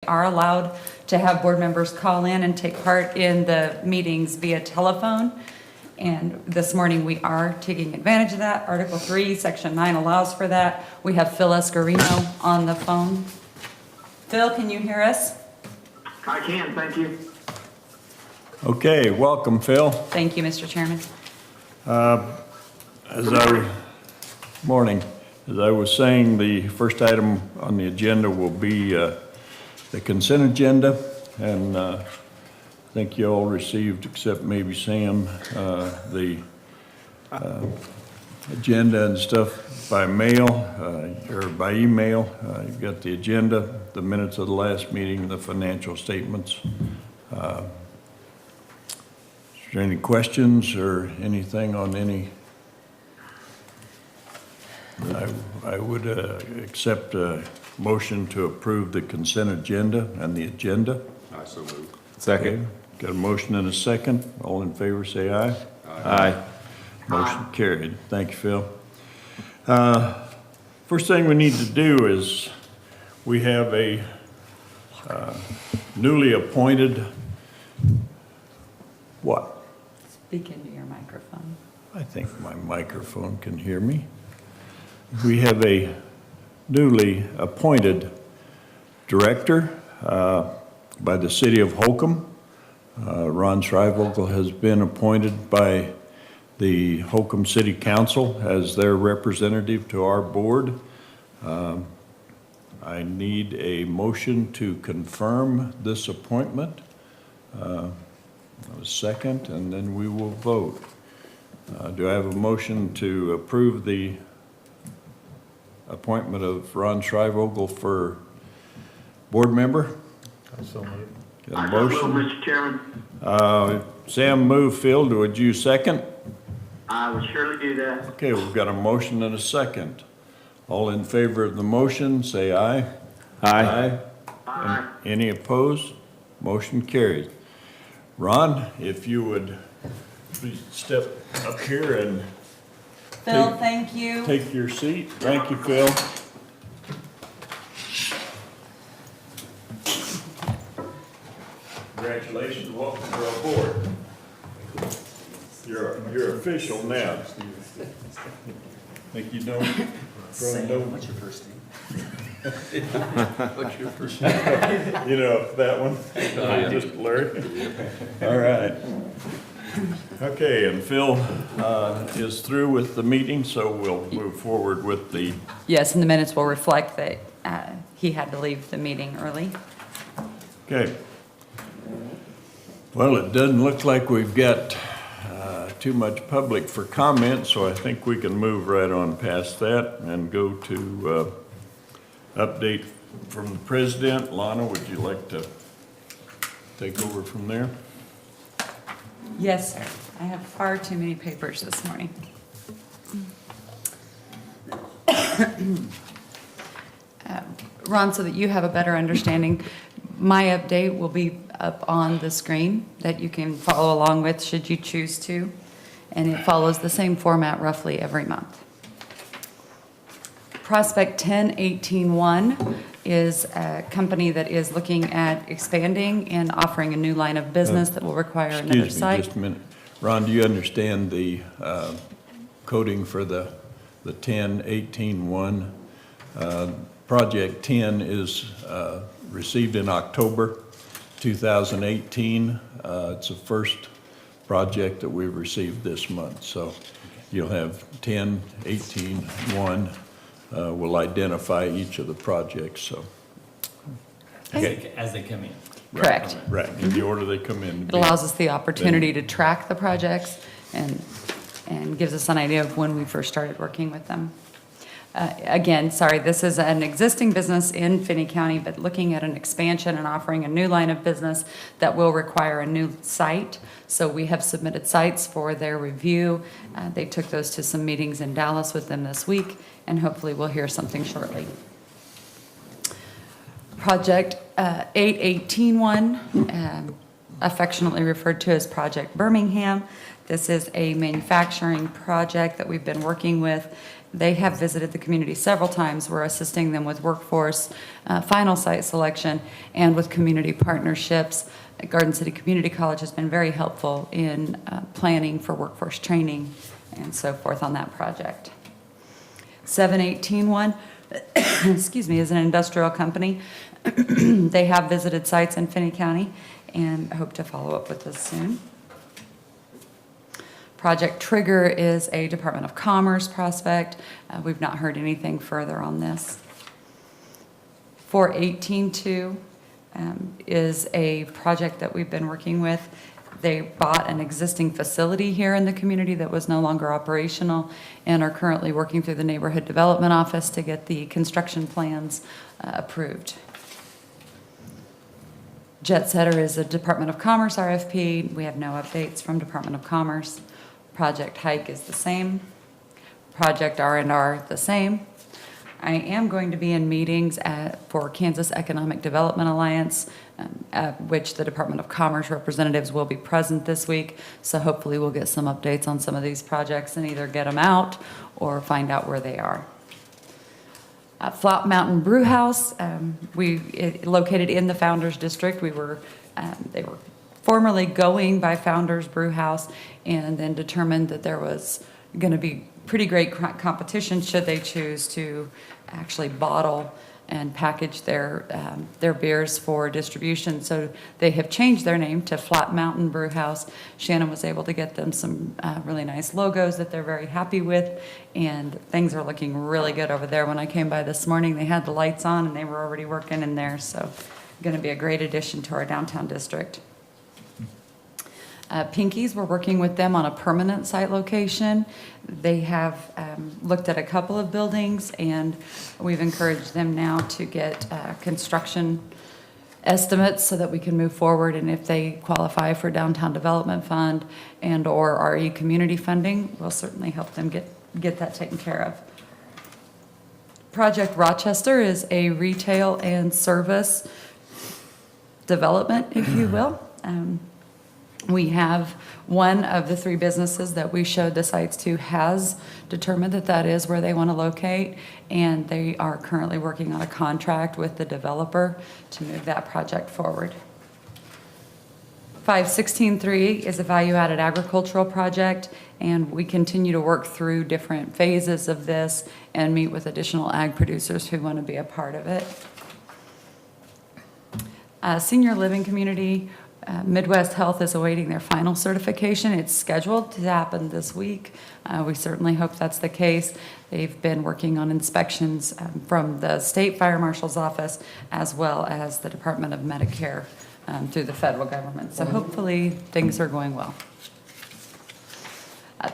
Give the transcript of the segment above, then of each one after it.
are allowed to have board members call in and take part in the meetings via telephone. And this morning, we are taking advantage of that. Article 3, Section 9 allows for that. We have Phil Escarino on the phone. Phil, can you hear us? I can, thank you. Okay, welcome, Phil. Thank you, Mr. Chairman. Morning. As I was saying, the first item on the agenda will be the consent agenda, and I think you all received, except maybe Sam, the agenda and stuff by mail or by email. You've got the agenda, the minutes of the last meeting, the financial statements. Is there any questions or anything on any? I would accept a motion to approve the consent agenda and the agenda. I so move. Second. Okay. Got a motion and a second. All in favor, say aye. Aye. Motion carried. Thank you, Phil. First thing we need to do is we have a newly appointed, what? Speak into your microphone. I think my microphone can hear me. We have a newly appointed director by the city of Holcomb. Ron Schreivogel has been appointed by the Holcomb City Council as their representative to our board. I need a motion to confirm this appointment. A second, and then we will vote. Do I have a motion to approve the appointment of Ron Schreivogel for board member? So moved. Got a motion? Mr. Chairman. Sam moved. Phil, would you second? I would surely do that. Okay, we've got a motion and a second. All in favor of the motion, say aye. Aye. Aye. Any opposed? Motion carries. Ron, if you would please step up here and Phil, thank you. take your seat. Thank you, Phil. Congratulations, welcome to our board. You're official now. Think you know? What's your first name? What's your first name? You know that one? Just blurred. All right. Okay, and Phil is through with the meeting, so we'll move forward with the. Yes, and the minutes will reflect that he had to leave the meeting early. Okay. Well, it doesn't look like we've got too much public for comment, so I think we can move right on past that and go to update from the president. Lana, would you like to take over from there? Yes, sir. I have far too many papers this morning. Ron, so that you have a better understanding, my update will be up on the screen that you can follow along with should you choose to, and it follows the same format roughly every month. Prospect 10181 is a company that is looking at expanding and offering a new line of business that will require another site. Excuse me just a minute. Ron, do you understand the coding for the 10181? Project 10 is received in October 2018. It's the first project that we've received this month. So you'll have 10, 18, 1. Will identify each of the projects. So as they come in. Correct. Right, in the order they come in. It allows us the opportunity to track the projects and gives us an idea of when we first started working with them. Again, sorry, this is an existing business in Finney County, but looking at an expansion and offering a new line of business that will require a new site. So we have submitted sites for their review. They took those to some meetings in Dallas with them this week, and hopefully we'll hear something shortly. Project 8181, affectionately referred to as Project Birmingham. This is a manufacturing project that we've been working with They have visited the community several times. We're assisting them with workforce, final site selection, and with community partnerships. Garden City Community College has been very helpful in planning for workforce training and so forth on that project. 7181, excuse me, is an industrial company. They have visited sites in Finney County and hope to follow up with this soon. Project Trigger is a Department of Commerce prospect. We've not heard anything further on this. 4182 is a project that we've been working with. They bought an existing facility here in the community that was no longer operational and are currently working through the Neighborhood Development Office to get the construction plans approved. Jet Setter is a Department of Commerce RFP. We have no updates from Department of Commerce. Project Hike is the same. Project R&R the same. I am going to be in meetings for Kansas Economic Development Alliance, which the Department of Commerce representatives will be present this week. So hopefully we'll get some updates on some of these projects and either get them out or find out where they are. Flop Mountain Brew House, located in the Founders District. They were formerly going by Founders Brew House and then determined that there was going to be pretty great competition should they choose to actually bottle and package their beers for distribution. So they have changed their name to Flat Mountain Brew House. Shannon was able to get them some really nice logos that they're very happy with, and things are looking really good over there. When I came by this morning, they had the lights on and they were already working in there, so going to be a great addition to our downtown district. Pinkies, we're working with them on a permanent site location. They have looked at a couple of buildings, and we've encouraged them now to get construction estimates so that we can move forward. And if they qualify for Downtown Development Fund and or RE community funding, we'll certainly help them get that taken care of. Project Rochester is a retail and service development, if you will. We have one of the three businesses that we showed the sites to has determined that that is where they want to locate, and they are currently working on a contract with the developer to move that project forward. 5163 is a value-added agricultural project, and we continue to work through different phases of this and meet with additional ag producers who want to be a part of it. Senior living community, Midwest Health is awaiting their final certification. It's scheduled to happen this week. We certainly hope that's the case. They've been working on inspections from the state fire marshal's office as well as the Department of Medicare through the federal government. So hopefully things are going well.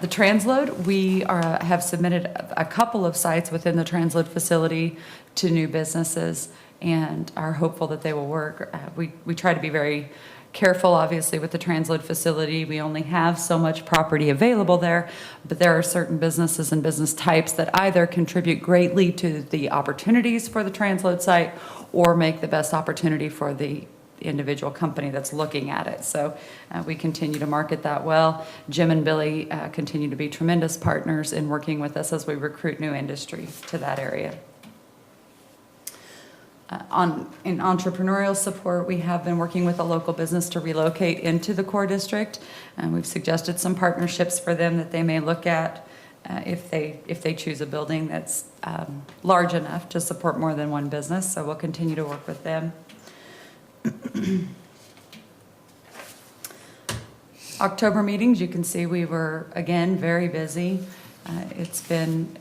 The transload, we have submitted a couple of sites within the transload facility to new businesses and are hopeful that they will work. We try to be very careful, obviously, with the transload facility. We only have so much property available there, but there are certain businesses and business types that either contribute greatly to the opportunities for the transload site or make the best opportunity for the individual company that's looking at it. So we continue to market that well. Jim and Billy continue to be tremendous partners in working with us as we recruit new industry to that area. In entrepreneurial support, we have been working with a local business to relocate into the core district, and we've suggested some partnerships for them that they may look at if they choose a building that's large enough to support more than one business. So we'll continue to work with them. October meetings, you can see we were again very busy. It's been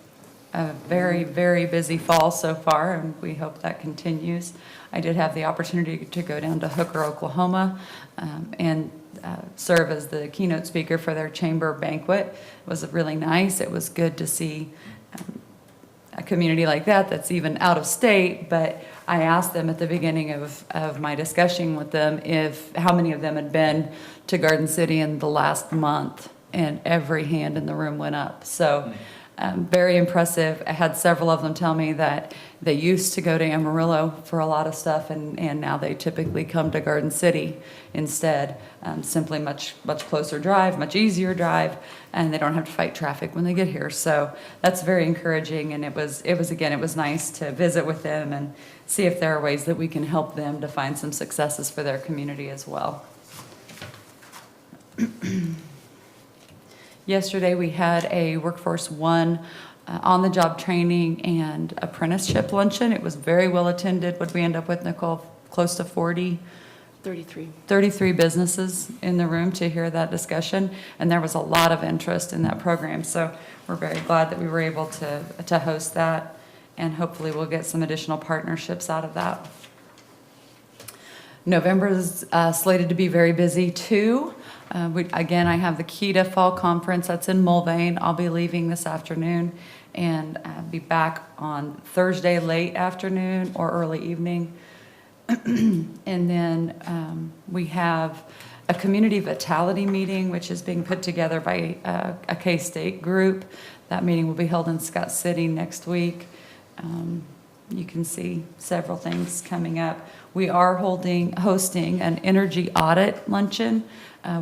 a very, very busy fall so far, and we hope that continues. I did have the opportunity to go down to Hooker, Oklahoma, and serve as the keynote speaker for their chamber banquet. It was really nice. It was good to see a community like that that's even out of state, but I asked them at the beginning of my discussion with them how many of them had been to Garden City in the last month, and every hand in the room went up. So Very impressive. I had several of them tell me that they used to go to Amarillo for a lot of stuff, and now they typically come to Garden City instead. Simply much closer drive, much easier drive, and they don't have to fight traffic when they get here. So that's very encouraging, and it was nice to visit with them and see if there are ways that we can help them to find some successes for their community as well. Yesterday, we had a Workforce One on-the-job training and apprenticeship luncheon. It was very well attended. What did we end up with, Nicole? Close to 40? 33 businesses in the room to hear that discussion, and there was a lot of interest in that program. So we're very glad that we were able to host that, and hopefully we'll get some additional partnerships out of that. November is slated to be very busy too. Again, I have the KEDA Fall Conference that's in Mulvane. I'll be leaving this afternoon and be back on Thursday late afternoon or early evening. And then we have a community vitality meeting, which is being put together by a K-State group. That meeting will be held in Scott City next week. You can see several things coming up. We are hosting an energy audit luncheon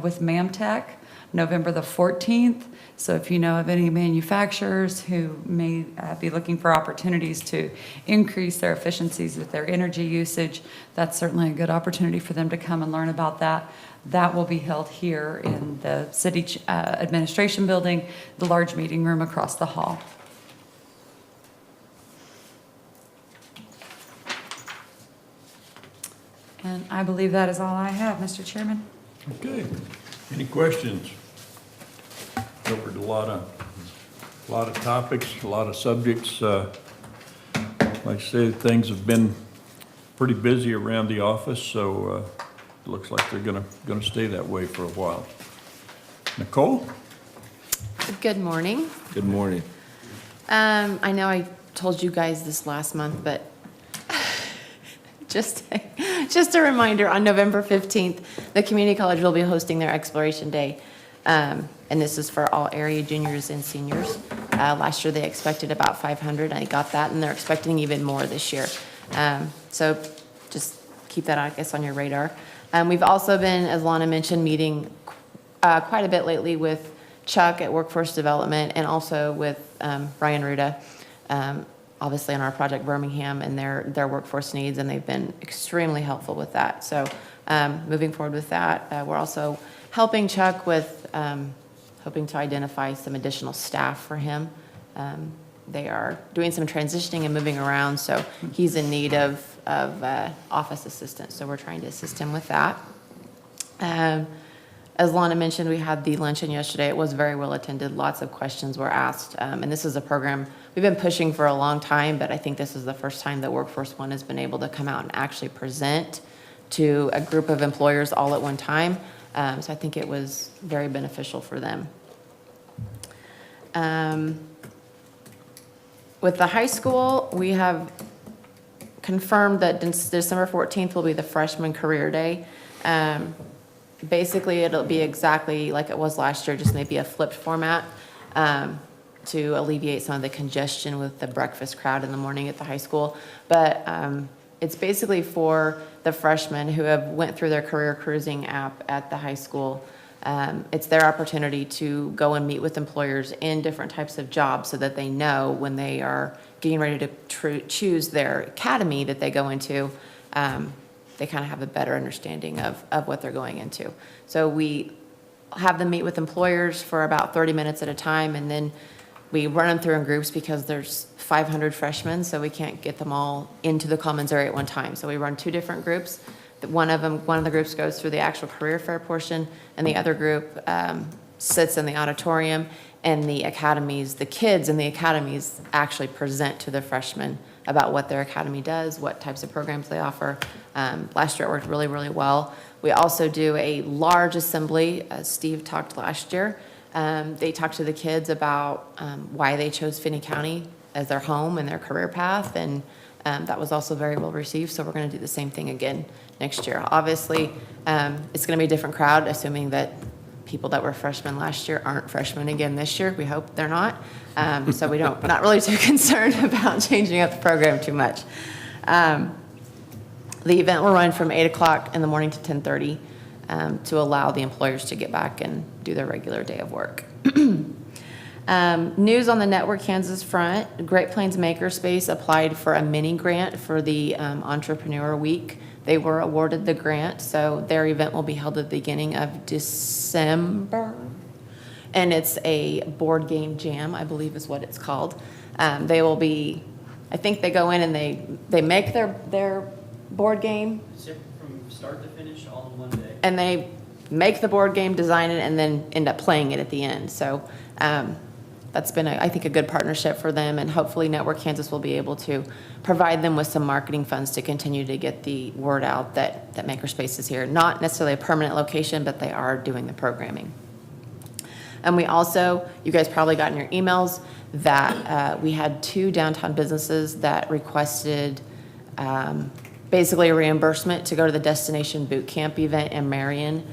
with MAMTech, November the 14th. So if you know of any manufacturers who may be looking for opportunities to increase their efficiencies with their energy usage, that's certainly a good opportunity for them to come and learn about that. That will be held here in the city administration building, the large meeting room across the hall. And I believe that is all I have, Mr. Chairman. Okay. Any questions? Covered a lot of topics, a lot of subjects. Like I said, things have been pretty busy around the office, so it looks like they're gonna stay that way for a while. Nicole? Good morning. Good morning. I know I told you guys this last month, but just a reminder, on November 15th, the community college will be hosting their Exploration Day. And this is for all area juniors and seniors. Last year they expected about 500, and I got that, and they're expecting even more this year. So just keep that, I guess, on your radar. We've also been, as Lana mentioned, meeting quite a bit lately with Chuck at Workforce Development, and also with Brian Ruda, obviously on our Project Birmingham and their workforce needs, and they've been extremely helpful with that. So moving forward with that, we're also helping Chuck with hoping to identify some additional staff for him. They are doing some transitioning and moving around, so he's in need of office assistance, so we're trying to assist him with that. As Lana mentioned, we had the luncheon yesterday. It was very well attended. Lots of questions were asked. And this is a program we've been pushing for a long time, but I think this is the first time that Workforce One has been able to come out and actually present to a group of employers all at one time. So I think it was very beneficial for them. With the high school, we have confirmed that December 14th will be the freshman career day. Basically, it'll be exactly like it was last year, just maybe a flipped format to alleviate some of the congestion with the breakfast crowd in the morning at the high school. But it's basically for the freshmen who have went through their career cruising app at the high school. It's their opportunity to go and meet with employers in different types of jobs so that they know when they are getting ready to choose their academy that they go into, they kind of have a better understanding of what they're going into. So we have them meet with employers for about 30 minutes at a time, and then we run them through in groups because there's 500 freshmen, so we can't get them all into the commons area at one time. So we run two different groups. One of the groups goes through the actual career fair portion, and the other group sits in the auditorium, and the kids in the academies actually present to the freshmen about what their academy does, what types of programs they offer. Last year it worked really, really well. We also do a large assembly, as Steve talked last year. They talk to the kids about why they chose Finney County as their home and their career path, and that was also very well received, so we're going to do the same thing again next year. Obviously, it's going to be a different crowd, assuming that people that were freshmen last year aren't freshmen again this year. We hope they're not. So we don't, not really too concerned about changing up the program too much. The event will run from 8 o'clock in the morning to 10:30 to allow the employers to get back and do their regular day of work. News on the Network Kansas front, Great Plains Makerspace applied for a mini grant for the Entrepreneur Week. They were awarded the grant, so their event will be held at the beginning of December. And it's a board game jam, I believe is what it's called. They will be, I think they go in and they make their board game. From start to finish, all in one day. And they make the board game, design it, and then end up playing it at the end. So that's been, I think, a good partnership for them, and hopefully Network Kansas will be able to provide them with some marketing funds to continue to get the word out that Makerspace is here. Not necessarily a permanent location, but they are doing the programming. And we also, you guys probably got in your emails that we had 2 downtown businesses that requested basically a reimbursement to go to the Destination Boot Camp event in Marion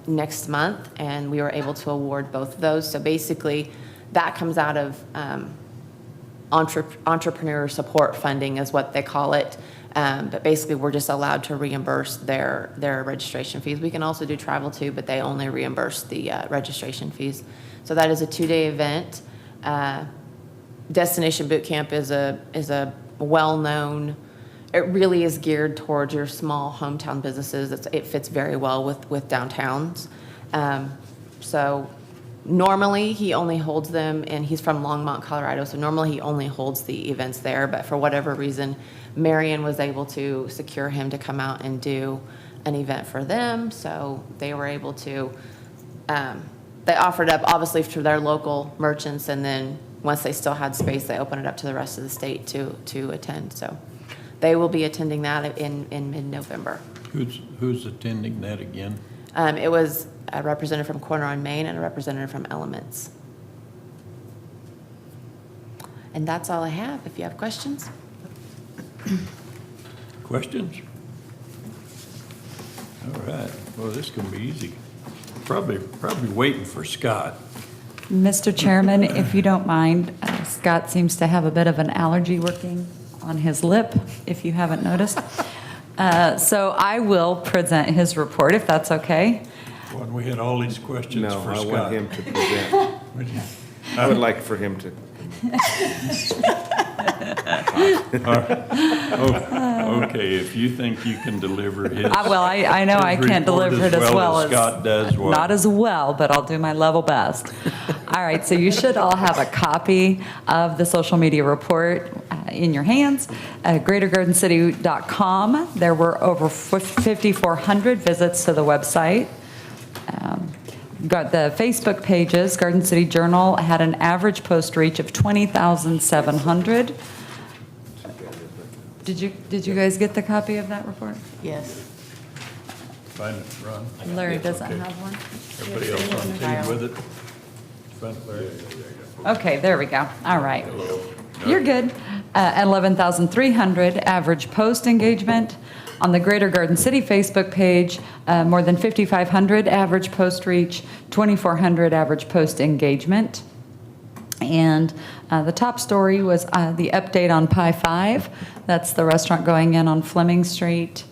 next month, and we were able to award both of those. So basically, that comes out of entrepreneur support funding is what they call it. But basically, we're just allowed to reimburse their registration fees. We can also do travel too, but they only reimburse the registration fees. So that is a 2-day event. Destination Boot Camp is a well-known. It really is geared towards your small hometown businesses. It fits very well with downtowns. So normally he only holds them, and he's from Longmont, Colorado. So normally he only holds the events there, but for whatever reason, Marion was able to secure him to come out and do an event for them. So they were able to, they offered up obviously to their local merchants, and then once they still had space, they opened it up to the rest of the state to attend. So they will be attending that in mid-November. Who's attending that again? It was a representative from Corner on Main and a representative from Elements. And that's all I have. If you have questions. Questions? All right, well, this is gonna be easy. Probably waiting for Scott. Mr. Chairman, if you don't mind, Scott seems to have a bit of an allergy working on his lip, if you haven't noticed. So I will present his report, if that's okay. When we had all these questions No, for I Scott. want him to present. I would like for him to. Okay, if you think you can deliver his. Well, I know I his can't report deliver it as well as. Scott does what? Not as well, but I'll do my level best. All right, so you should all have a copy of the social media report in your hands. GreaterGardenCity.com. There were over 5,400 visits to the website. Got the Facebook pages. Garden City Journal had an average post reach of 20,700. Did you guys get the copy of that report? Yes. Find it, Ron. Larry doesn't Okay. have one. Everybody else on team with it? Find it, Larry. Okay, there we go. All right. You're good. 11,300 average post engagement. On the Greater Garden City Facebook page, more than 5,500 average post reach, 2,400 average post engagement. And the top story was the update on Pie 5. That's the restaurant going in on Fleming Street,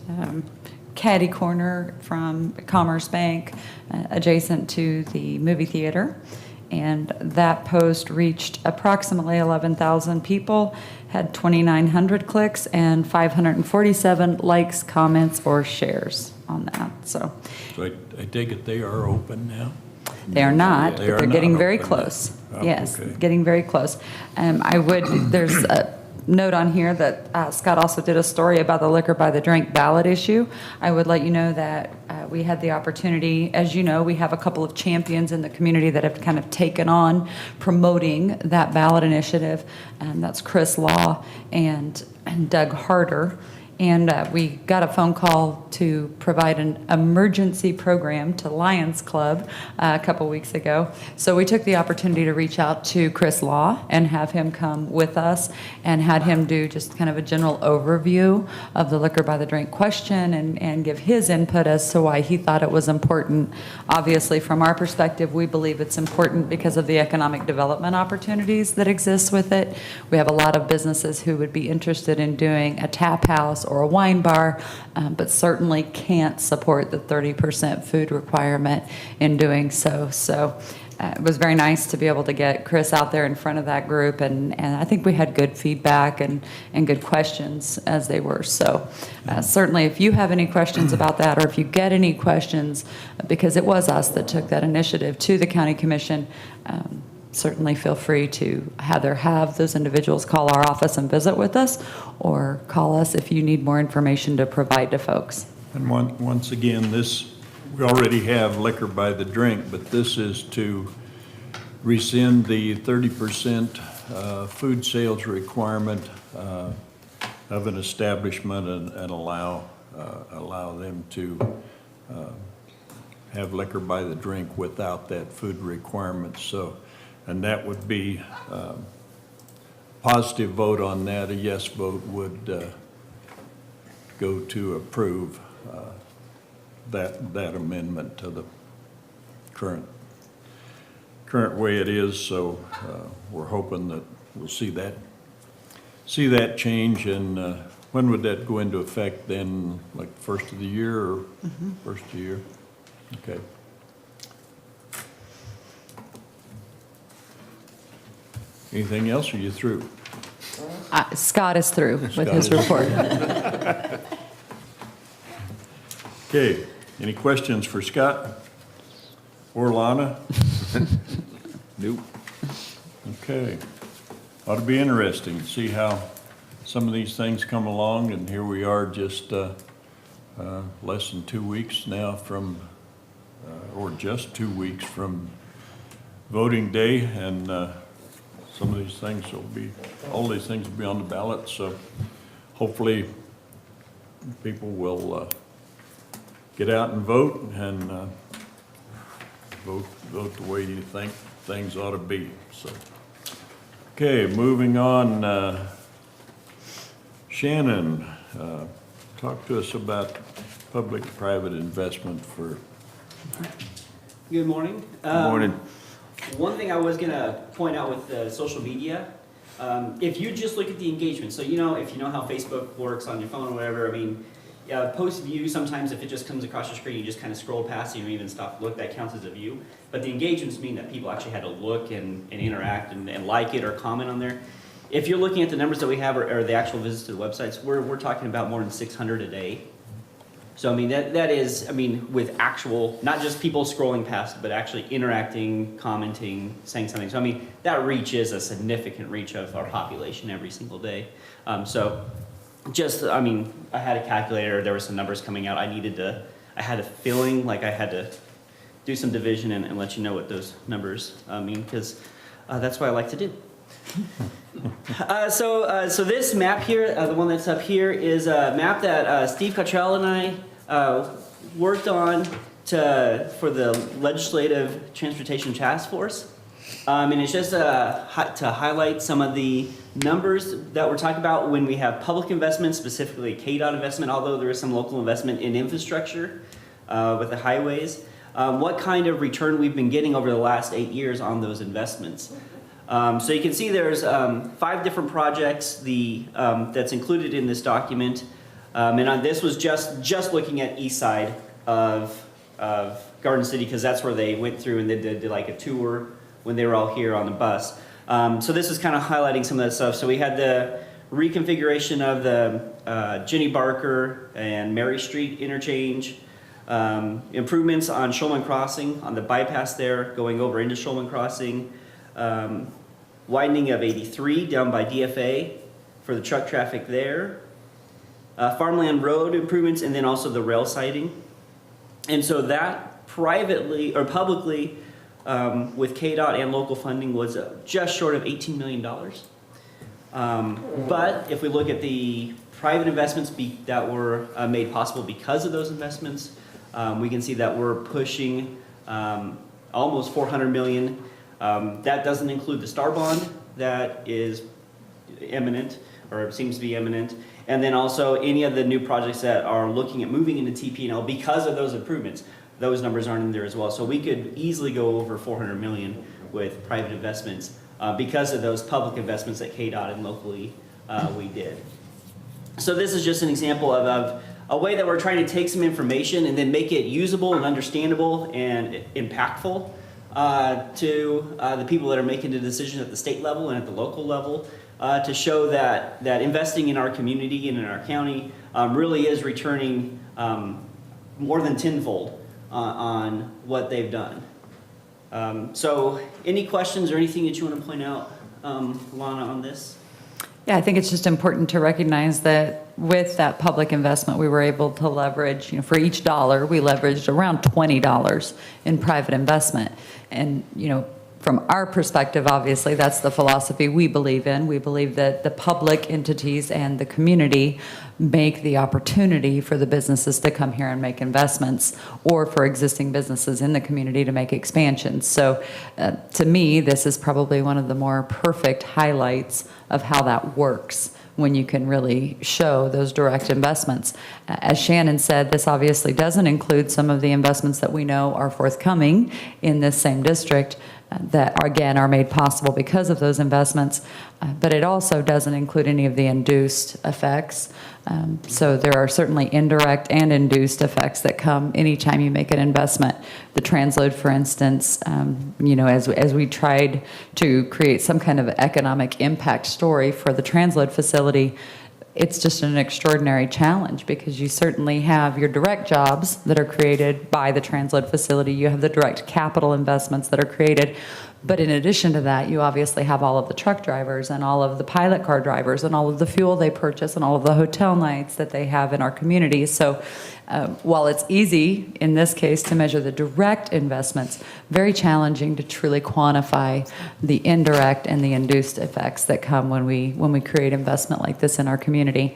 caddy corner from Commerce Bank, adjacent to the movie theater. And that post reached approximately 11,000 people, had 2,900 clicks, and 547 likes, comments, or shares on that. So So I take it they are open now? they are not, but They are they're not getting very open close. yet. Oh, Yes, okay. getting very close. There's a note on here that Scott also did a story about the liquor by the drink ballot issue. I would let you know that we had the opportunity, as you know, we have a couple of champions in the community that have kind of taken on promoting that ballot initiative. That's Chris Law and Doug Harder. And we got a phone call to provide an emergency program to Lions Club a couple weeks ago. So we took the opportunity to reach out to Chris Law and have him come with us and had him do just kind of a general overview of the liquor by the drink question and give his input as to why he thought it was important. Obviously, from our perspective, we believe it's important because of the economic development opportunities that exist with it. We have a lot of businesses who would be interested in doing a tap house or a wine bar, but certainly can't support the 30% food requirement in doing so. So it was very nice to be able to get Chris out there in front of that group, and I think we had good feedback and good questions as they were. So certainly if you have any questions about that, or if you get any questions, because it was us that took that initiative to the county commission, certainly feel free to either have those individuals call our office and visit with us, or call us if you need more information to provide to folks. And once again, we already have liquor by the drink, but this is to rescind the 30% food sales requirement of an establishment and allow them to have liquor by the drink without that food requirement. So, and that would be positive vote on that. A yes vote would go to approve that amendment to the current way it is. So we're hoping that we'll see that change. And when would that go into effect then? Like first of the year or first of the year? Okay. Anything else, or are you through? Scott is through with his Scott is report. Okay, any questions for Scott or Lana? Nope. Okay, ought to be interesting to see how some of these things come along, and here we are just less than 2 weeks now from, or just 2 weeks from voting day, and some of these things all these things will be on the ballot, so hopefully people will get out and vote and vote the way you think things ought to be. So, okay, moving on. Shannon, talk to us about public-private investment for. Good morning. Good morning. One thing I was gonna point out with social media, if you just look at the engagement, so if you know how Facebook works on your phone or whatever, I mean, post view, sometimes if it just comes across your screen, you just kind of scroll past it, you don't even stop to look, that counts as a view. But the engagements mean that people actually had to look and interact and like it or comment on there. If you're looking at the numbers that we have or the actual visits to the websites, we're talking about more than 600 a day. So I mean, that is, I mean, with actual, not just people scrolling past, but actually interacting, commenting, saying something. So I mean, that reach is a significant reach of our population every single day. So just, I mean, I had a calculator, there were some numbers coming out. I had a feeling like I had to do some division and let you know what those numbers mean, because that's what I like to do. So this map here, the one that's up here, is a map that Steve Cottrell and I worked on for the Legislative Transportation Task Force. And it's just to highlight some of the numbers that we're talking about when we have public investment, specifically KDOT investment, although there is some local investment in infrastructure with the highways. What kind of return we've been getting over the last 8 years on those investments. So you can see there's 5 different projects that's included in this document. And this was just looking at east side of Garden City, because that's where they went through and they did like a tour when they were all here on the bus. So this is kind of highlighting some of that stuff. So we had the reconfiguration of the Jenny Barker and Mary Street interchange, improvements on Shulman Crossing, on the bypass there, going over into Shulman Crossing, widening of 83 down by DFA for the truck traffic there, farmland road improvements, and then also the rail siding. And so that privately or publicly with KDOT and local funding was just short of $18 million. But if we look at the private investments that were made possible because of those investments. We can see that we're pushing almost 400 million. That doesn't include the STAR bond that is imminent, or seems to be imminent, and then also any of the new projects that are looking at moving into TP&L because of those improvements. Those numbers aren't in there as well. So we could easily go over 400 million with private investments because of those public investments that KDOT and locally we did. So this is just an example of a way that we're trying to take some information and then make it usable and understandable and impactful to the people that are making the decisions at the state level and at the local level to show that investing in our community and in our county really is returning more than tenfold on what they've done. So any questions or anything that you want to point out, Lana, on this? Yeah, I think it's just important to recognize that with that public investment, we were able to leverage, for each dollar, we leveraged around $20 in private investment. And, from our perspective, obviously, that's the philosophy we believe in. We believe that the public entities and the community make the opportunity for the businesses to come here and make investments, or for existing businesses in the community to make expansions. So to me, this is probably one of the more perfect highlights of how that works, when you can really show those direct investments. As Shannon said, this obviously doesn't include some of the investments that we know are forthcoming in this same district that, again, are made possible because of those investments, but it also doesn't include any of the induced effects. So there are certainly indirect and induced effects that come anytime you make an investment. The transload, for instance, as we tried to create some kind of economic impact story for the transload facility, it's just an extraordinary challenge, because you certainly have your direct jobs that are created by the transload facility. You have the direct capital investments that are created. But in addition to that, you obviously have all of the truck drivers and all of the pilot car drivers and all of the fuel they purchase and all of the hotel nights that they have in our communities. So while it's easy in this case to measure the direct investments, very challenging to truly quantify the indirect and the induced effects that come when we create investment like this in our community.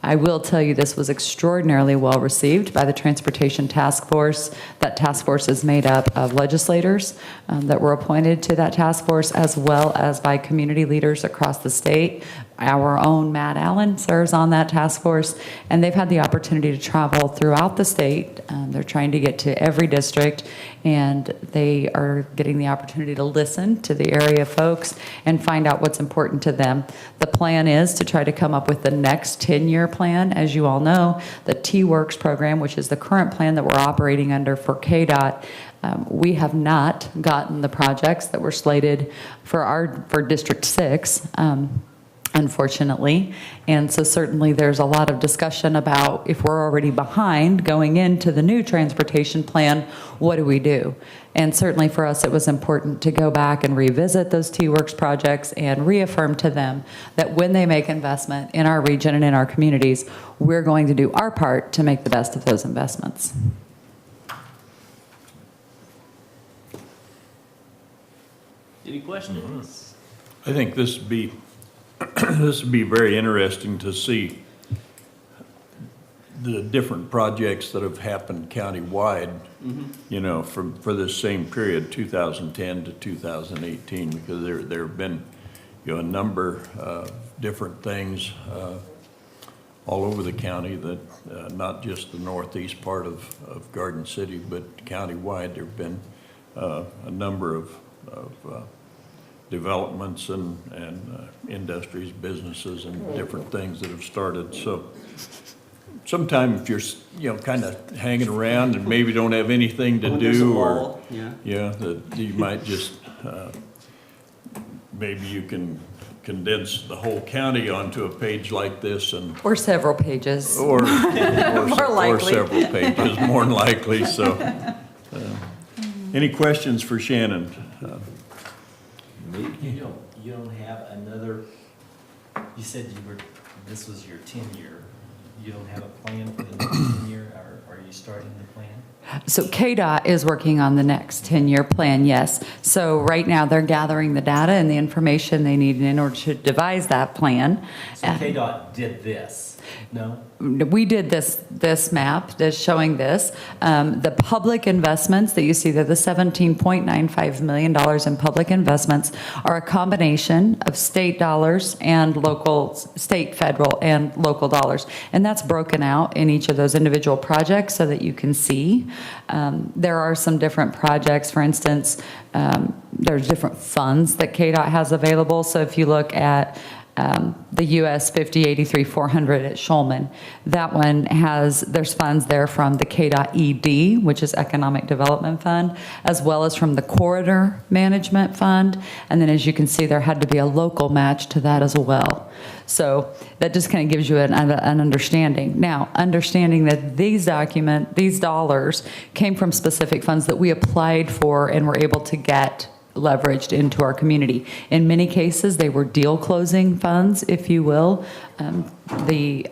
I will tell you, this was extraordinarily well received by the Transportation Task Force. That task force is made up of legislators that were appointed to that task force, as well as by community leaders across the state. Our own Matt Allen serves on that task force, and they've had the opportunity to travel throughout the state. They're trying to get to every district, and they are getting the opportunity to listen to the area folks and find out what's important to them. The plan is to try to come up with the next 10-year plan. As you all know, the T-Works program, which is the current plan that we're operating under for KDOT, we have not gotten the projects that were slated for District 6. Unfortunately. And so certainly there's a lot of discussion about, if we're already behind going into the new transportation plan, what do we do? And certainly for us, it was important to go back and revisit those T-Works projects and reaffirm to them that when they make investment in our region and in our communities, we're going to do our part to make the best of those investments. Any questions? I think this would be very interesting to see the different projects that have happened countywide, for this same period, 2010 to 2018, because there have been, a number of different things all over the county that, not just the northeast part of Garden City, but countywide, there have been a number of developments and industries, businesses, and different things that have started. So sometimes if you're, kind of hanging around and maybe don't have anything to do, or that you might just maybe you can condense the whole county onto a page like this, or several pages, or likely. or several pages, more than likely. So any questions for Shannon? You don't have another, you said this was your 10-year. You don't have a plan for the next 10-year, or are you starting the plan? So KDOT is working on the next 10-year plan, yes. So right now they're gathering the data and the information they need in order to devise that plan. So KDOT did this. No? We did this map that's showing this. The public investments that you see there, the $17.95 million in public investments are a combination of state dollars and state, federal, and local dollars. And that's broken out in each of those individual projects so that you can see. There are some different projects, for instance, there's different funds that KDOT has available. So if you look at the US 5083-400 at Shulman. That one there's funds there from the KDOT ED, which is Economic Development Fund, as well as from the Corridor Management Fund. And then as you can see, there had to be a local match to that as well. So that just kind of gives you an understanding. Now, understanding that these dollars came from specific funds that we applied for and were able to get leveraged into our community. In many cases, they were deal closing funds, if you will. The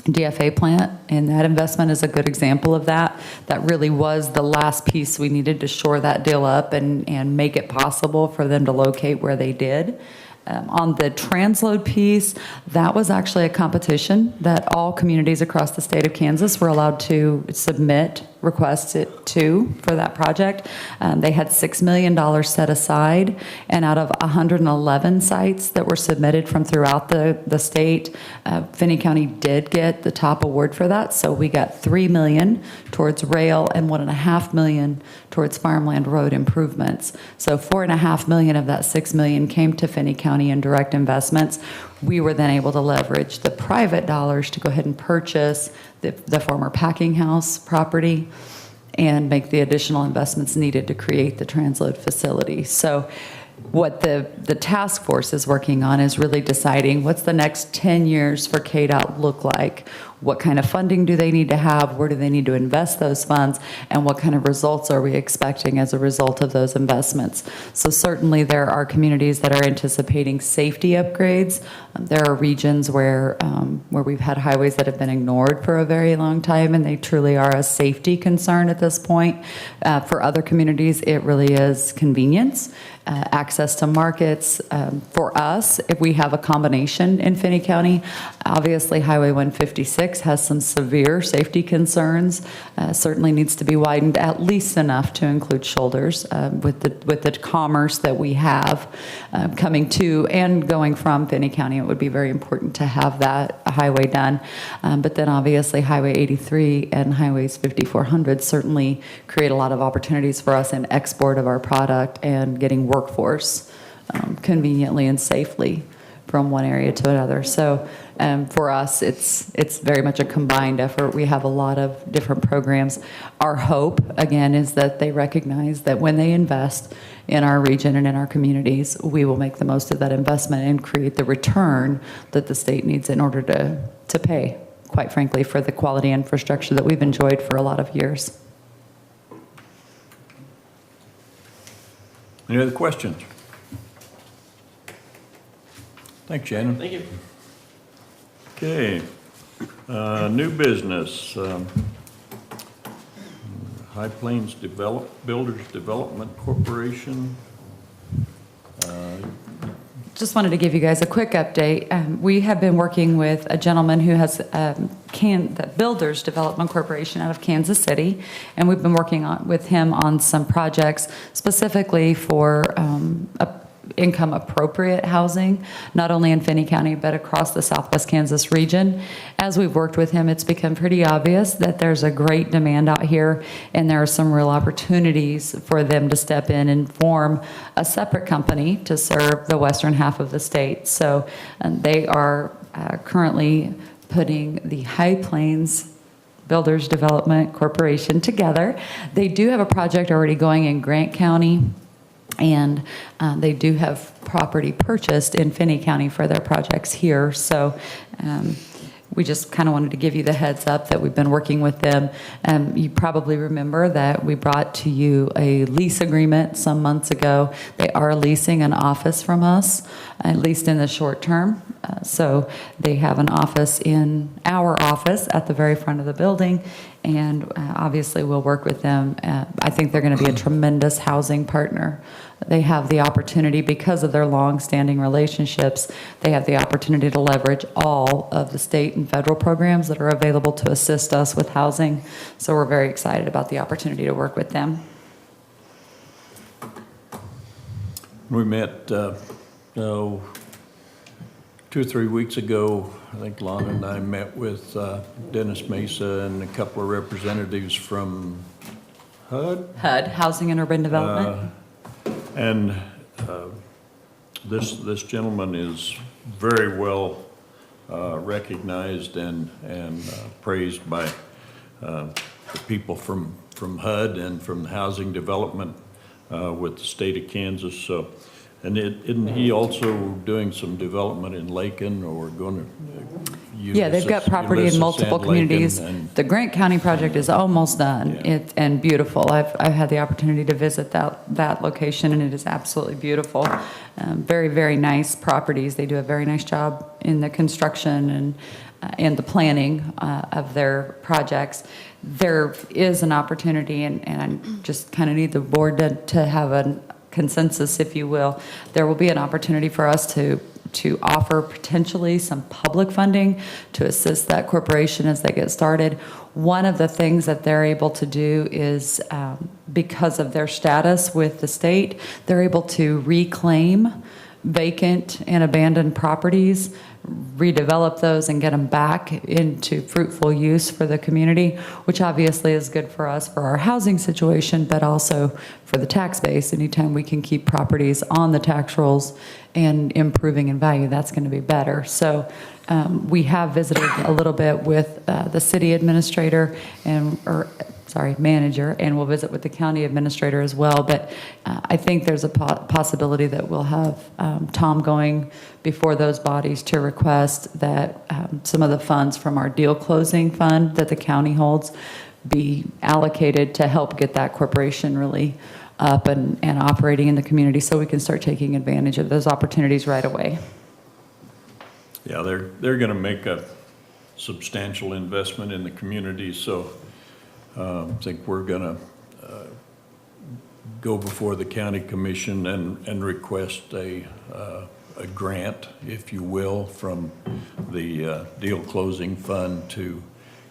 DFA plant, and that investment is a good example of that. That really was the last piece we needed to shore that deal up and make it possible for them to locate where they did. On the transload piece, that was actually a competition that all communities across the state of Kansas were allowed to submit requests for that project. They had $6 million set aside, and out of 111 sites that were submitted from throughout the state, Finney County did get the top award for that. So we got $3 million towards rail and $1.5 million towards farmland road improvements. So $4.5 million of that $6 million came to Finney County in direct investments. We were then able to leverage the private dollars to go ahead and purchase the former packing house property and make the additional investments needed to create the transload facility. So what the task force is working on is really deciding what's the next 10 years for KDOT look like. What kind of funding do they need to have? Where do they need to invest those funds? And what kind of results are we expecting as a result of those investments? So certainly there are communities that are anticipating safety upgrades. There are regions where we've had highways that have been ignored for a very long time, and they truly are a safety concern at this point. For other communities, it really is convenience. Access to markets. For us, if we have a combination in Finney County, obviously Highway 156 has some severe safety concerns, certainly needs to be widened at least enough to include shoulders with the commerce that we have coming to and going from Finney County. It would be very important to have that highway done. But then obviously Highway 83 and Highways 5400 certainly create a lot of opportunities for us in export of our product and getting workforce conveniently and safely from one area to another. So for us, it's very much a combined effort. We have a lot of different programs. Our hope, again, is that they recognize that when they invest in our region and in our communities, we will make the most of that investment and create the return that the state needs in order to pay, quite frankly, for the quality infrastructure that we've enjoyed for a lot of years. Any other questions? Thanks, Shannon. Thank you. Okay, new business. High Plains Builders Development Corporation. Just wanted to give you guys a quick update. We have been working with a gentleman who has the Builders Development Corporation out of Kansas City, and we've been working with him on some projects specifically for income appropriate housing, not only in Finney County, but across the Southwest Kansas region. As we've worked with him, it's become pretty obvious that there's a great demand out here, and there are some real opportunities for them to step in and form a separate company to serve the western half of the state. So they are currently putting the High Plains Builders Development Corporation together. They do have a project already going in Grant County, and they do have property purchased in Finney County for their projects here. So we just kind of wanted to give you the heads up that we've been working with them. You probably remember that we brought to you a lease agreement some months ago. They are leasing an office from us, at least in the short term. So they have an office in our office at the very front of the building, and obviously we'll work with them. I think they're going to be a tremendous housing partner. They have the opportunity, because of their long-standing relationships, they have the opportunity to leverage all of the state and federal programs that are available to assist us with housing. So we're very excited about the opportunity to work with them. We met, 2 or 3 weeks ago. I think Lana and I met with Dennis Mesa and a couple of representatives from HUD. Housing and Urban Development. And this gentleman is very well recognized and praised by the people from HUD and from the housing development with the state of Kansas. So, and isn't he also doing some development in Lakin, or going to? Yeah, they've got property in multiple communities. The Grant County project is almost done. Yeah. And beautiful. I've had the opportunity to visit that location, and it is absolutely beautiful. Very, very nice properties. They do a very nice job in the construction and the planning of their projects. There is an opportunity, and I just kind of need the board to have a consensus, if you will. There will be an opportunity for us to offer potentially some public funding to assist that corporation as they get started. One of the things that they're able to do is, because of their status with the state, they're able to reclaim vacant and abandoned properties, redevelop those and get them back into fruitful use for the community, which obviously is good for us for our housing situation, but also for the tax base. Anytime we can keep properties on the tax rolls and improving in value, that's going to be better. So we have visited a little bit with the city administrator manager, and we'll visit with the county administrator as well. But I think there's a possibility that we'll have Tom going before those bodies to request that some of the funds from our deal closing fund that the county holds be allocated to help get that corporation really up and operating in the community, so we can start taking advantage of those opportunities right away. Yeah, they're going to make a substantial investment in the community, so I think we're going to go before the county commission and request a grant, if you will, from the deal closing fund to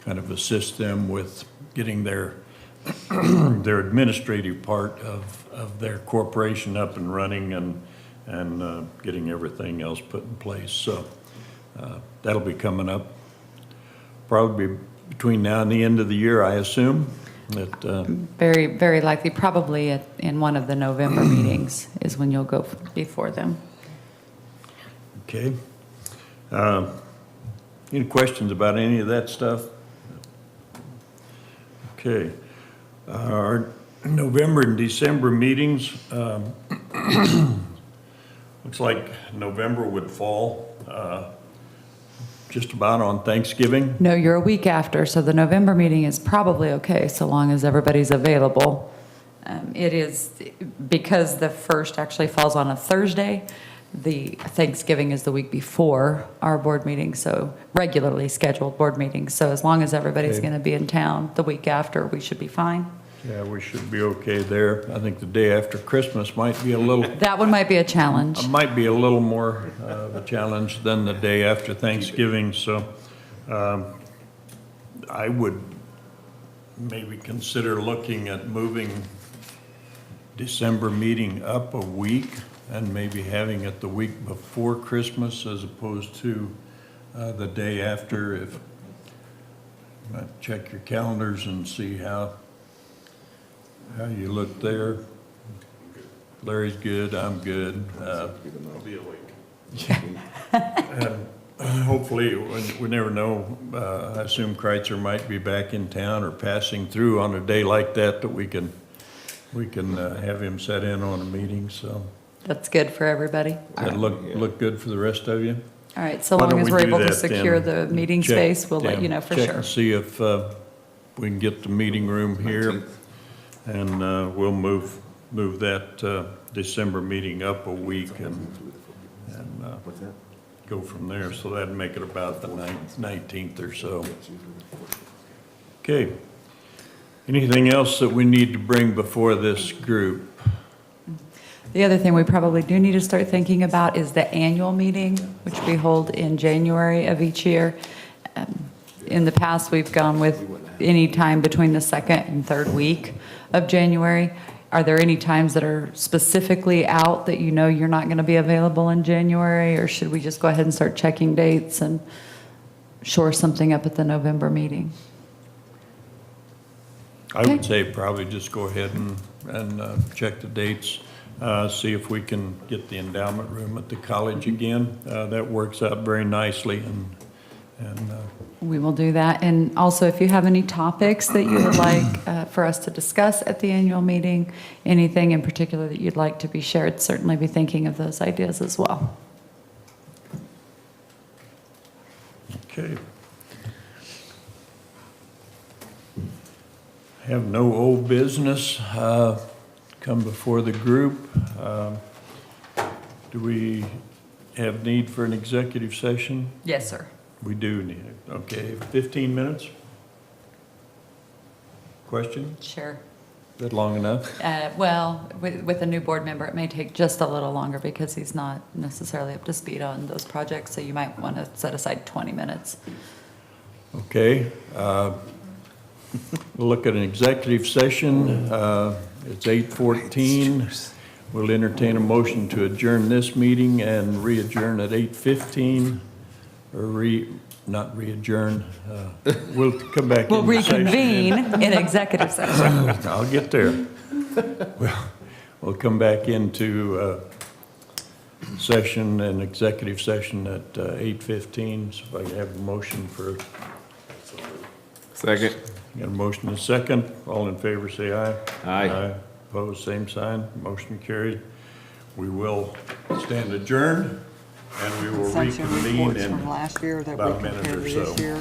kind of assist them with getting their administrative part of their corporation up and running and getting everything else put in place. So that'll be coming up probably between now and the end of the year, I assume. That Very, very likely, probably in one of the November meetings is when you'll go before them. okay. Any questions about any of that stuff? Okay. Our November and December meetings, looks like November would fall just about on Thanksgiving. No, you're a week after, so the November meeting is probably okay, so long as everybody's available. It is, because the first actually falls on a Thursday, the Thanksgiving is the week before our board meeting, so regularly scheduled board meetings. So as long as everybody's Okay. going to be in town the week after, we should be fine. Yeah, we should be okay there. I think the day after Christmas might be a little That one might be a challenge. might be a little more of a challenge than the day after Thanksgiving, so I would maybe consider looking at moving December meeting up a week and maybe having it the week before Christmas as opposed to the day after. If check your calendars and see how you look there. Larry's good, I'm good. I'll be awake. And hopefully, we never know, I assume Kreitzer might be back in town or passing through on a day like that we can have him set in on a meeting, so. That's good for everybody. That look good for the rest of you? All right, so Why long don't as we we're do able to that secure then? the meeting Check- space, we'll let yeah, you know for check sure. and see if we can get the meeting room here, and we'll move that December meeting up a week and What's that? go from there, so that'd make it about the 19th or so. Okay. Anything else that we need to bring before this group? The other thing we probably do need to start thinking about is the annual meeting, which we hold in January of each year. In the past, we've gone with any time between the second and third week of January. Are there any times that are specifically out that you know you're not going to be available in January? Or should we just go ahead and start checking dates and shore something up at the November meeting? I would say probably just go ahead and check the dates, see if we can get the endowment room at the college again. That works out very nicely, and We will do that. And also, if you have any topics that you would like for us to discuss at the annual meeting, anything in particular that you'd like to be shared, certainly be thinking of those ideas as well. okay. Have no old business come before the group. Do we have need for an executive session? Yes, sir. We do need it. Okay, 15 minutes? Question? Sure. Is that long enough? Well, with a new board member, it may take just a little longer because he's not necessarily up to speed on those projects, so you might want to set aside 20 minutes. Okay. We'll look at an executive session. It's 8:14. We'll entertain a motion to adjourn this meeting and re-adjourn at 8:15, or not re-adjourn. We'll come back We'll into session. reconvene in executive session. I'll get there. We'll come back into session, an executive session at 8:15. So if I can have a motion for, Second. got a motion and a second. All in favor, say aye. Aye. Opposed, same sign. Motion carried. We will stand adjourned, and we will Assumption reconvene reports in from last year that we about a minute compared or to so. this year.